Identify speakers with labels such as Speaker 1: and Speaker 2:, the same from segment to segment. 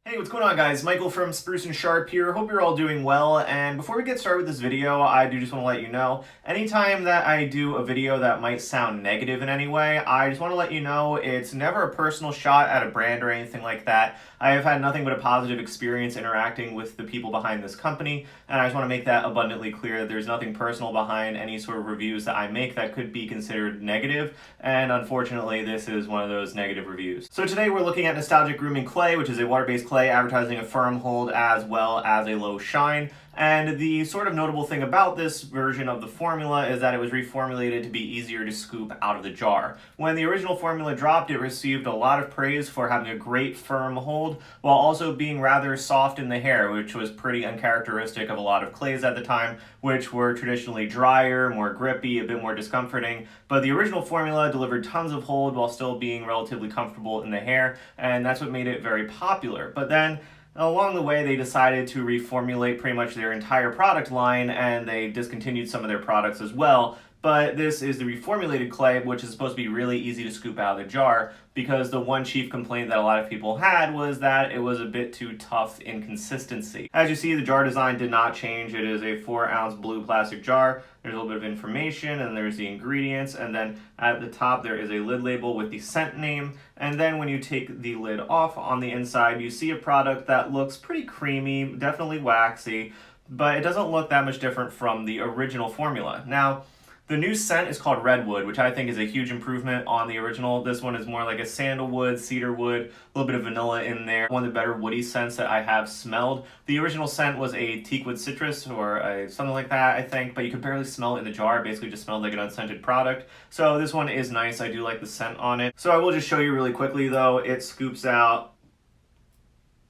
Speaker 1: Hey, what's going on, guys? Michael from Spruce and Sharp here. Hope you're all doing well. And before we get started with this video, I do just want to let you know, anytime that I do a video that might sound negative in any way, I just want to let you know it's never a personal shot at a brand or anything like that. I have had nothing but a positive experience interacting with the people behind this company, and I just want to make that abundantly clear that there's nothing personal behind any sort of reviews that I make that could be considered negative, and unfortunately, this is one of those negative reviews. So today we're looking at Nostalgic Grooming Clay, which is a water-based clay advertising a firm hold as well as a low shine. And the sort of notable thing about this version of the formula is that it was reformulated to be easier to scoop out of the jar. When the original formula dropped, it received a lot of praise for having a great firm hold while also being rather soft in the hair, which was pretty uncharacteristic of a lot of clays at the time, which were traditionally drier, more grippy, a bit more discomforting. But the original formula delivered tons of hold while still being relatively comfortable in the hair, and that's what made it very popular. But then along the way, they decided to reformulate pretty much their entire product line, and they discontinued some of their products as well. But this is the reformulated clay, which is supposed to be really easy to scoop out of the jar, because the one chief complaint that a lot of people had was that it was a bit too tough in consistency. As you see, the jar design did not change. It is a 4-ounce blue plastic jar. There's a little bit of information, and there's the ingredients, and then at the top there is a lid label with the scent name. And then when you take the lid off, on the inside you see a product that looks pretty creamy, definitely waxy, but it doesn't look that much different from the original formula. Now, the new scent is called Redwood, which I think is a huge improvement on the original. This one is more like a sandalwood, cedarwood, a little bit of vanilla in there. One of the better woody scents that I have smelled. The original scent was a teakwood citrus or something like that, I think, but you could barely smell it in the jar. It basically just smelled like an unscented product. So this one is nice. I do like the scent on it. So I will just show you really quickly though. It scoops out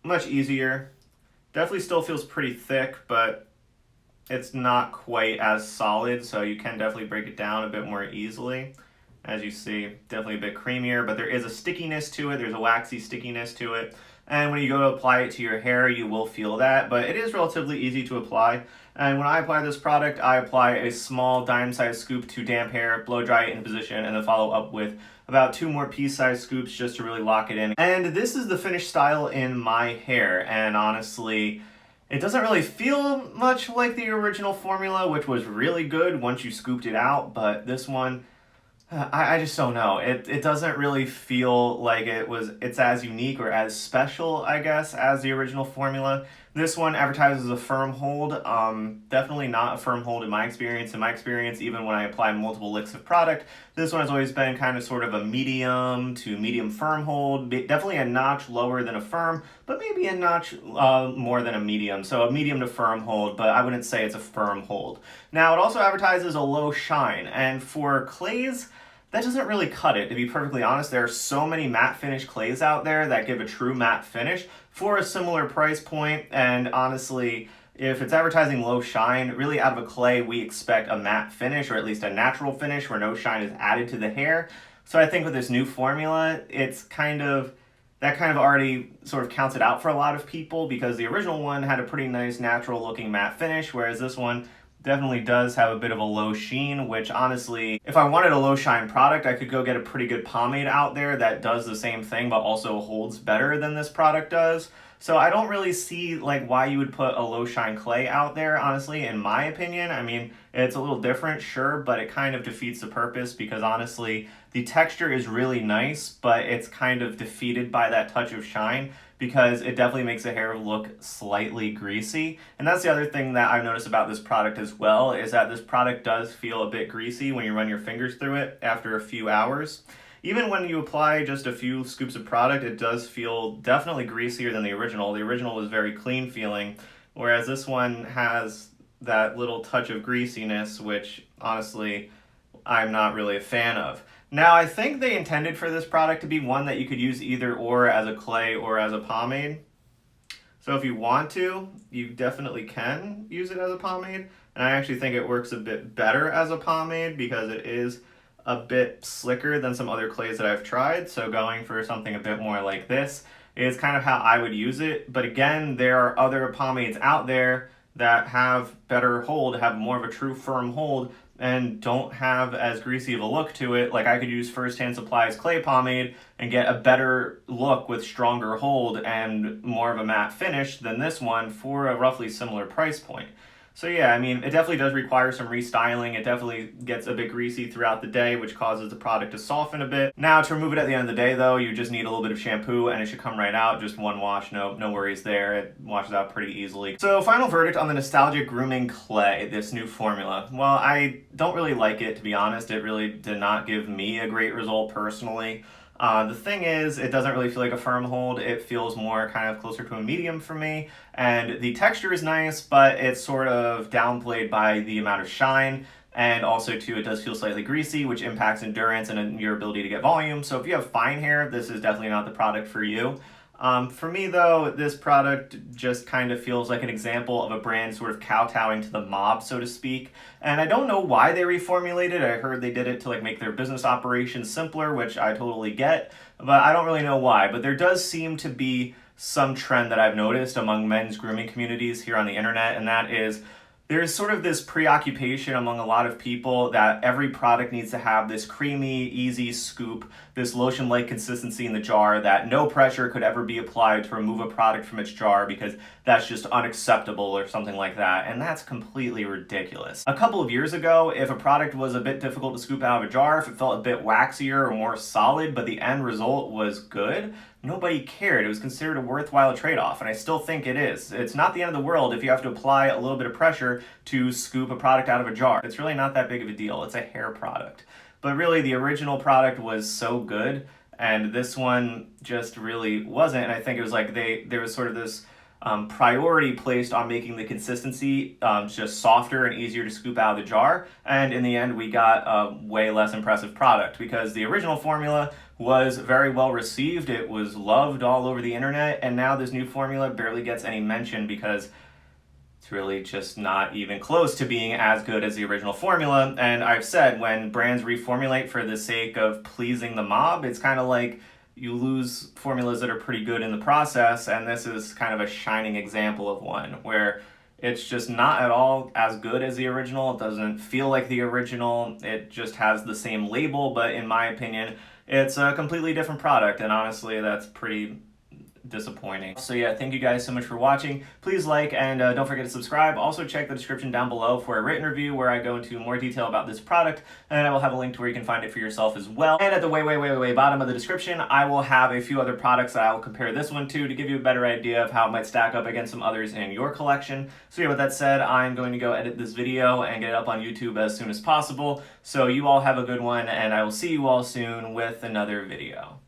Speaker 1: much easier. Definitely still feels pretty thick, but it's not quite as solid, so you can definitely break it down a bit more easily. As you see, definitely a bit creamier, but there is a stickiness to it. There's a waxy stickiness to it. And when you go to apply it to your hair, you will feel that, but it is relatively easy to apply. And when I apply this product, I apply a small dime-sized scoop to damp hair, blow dry it in position, and then follow up with about 2 more pea-sized scoops just to really lock it in. And this is the finished style in my hair, and honestly, it doesn't really feel much like the original formula, which was really good once you scooped it out, but this one, I just don't know. It doesn't really feel like it's as unique or as special, I guess, as the original formula. This one advertises a firm hold. Definitely not a firm hold in my experience. In my experience, even when I apply multiple licks of product, this one has always been kind of sort of a medium to medium firm hold. Definitely a notch lower than a firm, but maybe a notch more than a medium. So a medium to firm hold, but I wouldn't say it's a firm hold. Now, it also advertises a low shine, and for clays, that doesn't really cut it, to be perfectly honest. There are so many matte finish clays out there that give a true matte finish for a similar price point, and honestly, if it's advertising low shine, really out of a clay we expect a matte finish, or at least a natural finish where no shine is added to the hair. So I think with this new formula, that kind of already sort of counts it out for a lot of people, because the original one had a pretty nice natural looking matte finish, whereas this one definitely does have a bit of a low sheen, which honestly, if I wanted a low shine product, I could go get a pretty good pomade out there that does the same thing but also holds better than this product does. So I don't really see like why you would put a low shine clay out there, honestly, in my opinion. I mean, it's a little different, sure, but it kind of defeats the purpose, because honestly, the texture is really nice, but it's kind of defeated by that touch of shine, because it definitely makes the hair look slightly greasy. And that's the other thing that I've noticed about this product as well, is that this product does feel a bit greasy when you run your fingers through it after a few hours. Even when you apply just a few scoops of product, it does feel definitely greasier than the original. The original was very clean feeling, whereas this one has that little touch of greasiness, which honestly, I'm not really a fan of. Now, I think they intended for this product to be one that you could use either or as a clay or as a pomade. So if you want to, you definitely can use it as a pomade. And I actually think it works a bit better as a pomade, because it is a bit slicker than some other clays that I've tried. So going for something a bit more like this is kind of how I would use it. But again, there are other pomades out there that have better hold, have more of a true firm hold, and don't have as greasy of a look to it. Like I could use First Hand Supply's clay pomade and get a better look with stronger hold and more of a matte finish than this one for a roughly similar price point. So yeah, I mean, it definitely does require some restyling. It definitely gets a bit greasy throughout the day, which causes the product to soften a bit. Now, to remove it at the end of the day, though, you just need a little bit of shampoo, and it should come right out. Just one wash, no worries there. It washes out pretty easily. So, final verdict on the nostalgic Grooming Clay, this new formula. Well, I don't really like it, to be honest. It really did not give me a great result personally. The thing is, it doesn't really feel like a firm hold. It feels more kind of closer to a medium for me. And the texture is nice, but it's sort of downplayed by the amount of shine. And also, too, it does feel slightly greasy, which impacts endurance and your ability to get volume. So if you have fine hair, this is definitely not the product for you. For me, though, this product just kind of feels like an example of a brand sort of kowtowing to the mob, so to speak. And I don't know why they reformulated. I heard they did it to like make their business operations simpler, which I totally get, but I don't really know why. But there does seem to be some trend that I've noticed among men's grooming communities here on the internet, and that is there's sort of this preoccupation among a lot of people that every product needs to have this creamy, easy scoop, this lotion-like consistency in the jar, that no pressure could ever be applied to remove a product from its jar because that's just unacceptable or something like that, and that's completely ridiculous. A couple of years ago, if a product was a bit difficult to scoop out of a jar, if it felt a bit waxier or more solid, but the end result was good, nobody cared. It was considered a worthwhile trade-off, and I still think it is. It's not the end of the world if you have to apply a little bit of pressure to scoop a product out of a jar. It's really not that big of a deal. It's a hair product. But really, the original product was so good, and this one just really wasn't. And I think it was like there was sort of this priority placed on making the consistency just softer and easier to scoop out of the jar. And in the end, we got a way less impressive product because the original formula was very well received. It was loved all over the internet. And now this new formula barely gets any mention because it's really just not even close to being as good as the original formula. And I've said when brands reformulate for the sake of pleasing the mob, it's kind of like you lose formulas that are pretty good in the process, and this is kind of a shining example of one where it's just not at all as good as the original. It doesn't feel like the original. It just has the same label, but in my opinion, it's a completely different product, and honestly, that's pretty disappointing. So yeah, thank you guys so much for watching. Please like and don't forget to subscribe. Also check the description down below for a written review where I go into more detail about this product, and I will have a link to where you can find it for yourself as well. And at the way bottom of the description, I will have a few other products that I will compare this one to give you a better idea of how it might stack up against some others in your collection. So yeah, with that said, I'm going to go edit this video and get it up on YouTube as soon as possible. So you all have a good one, and I will see you all soon with another video.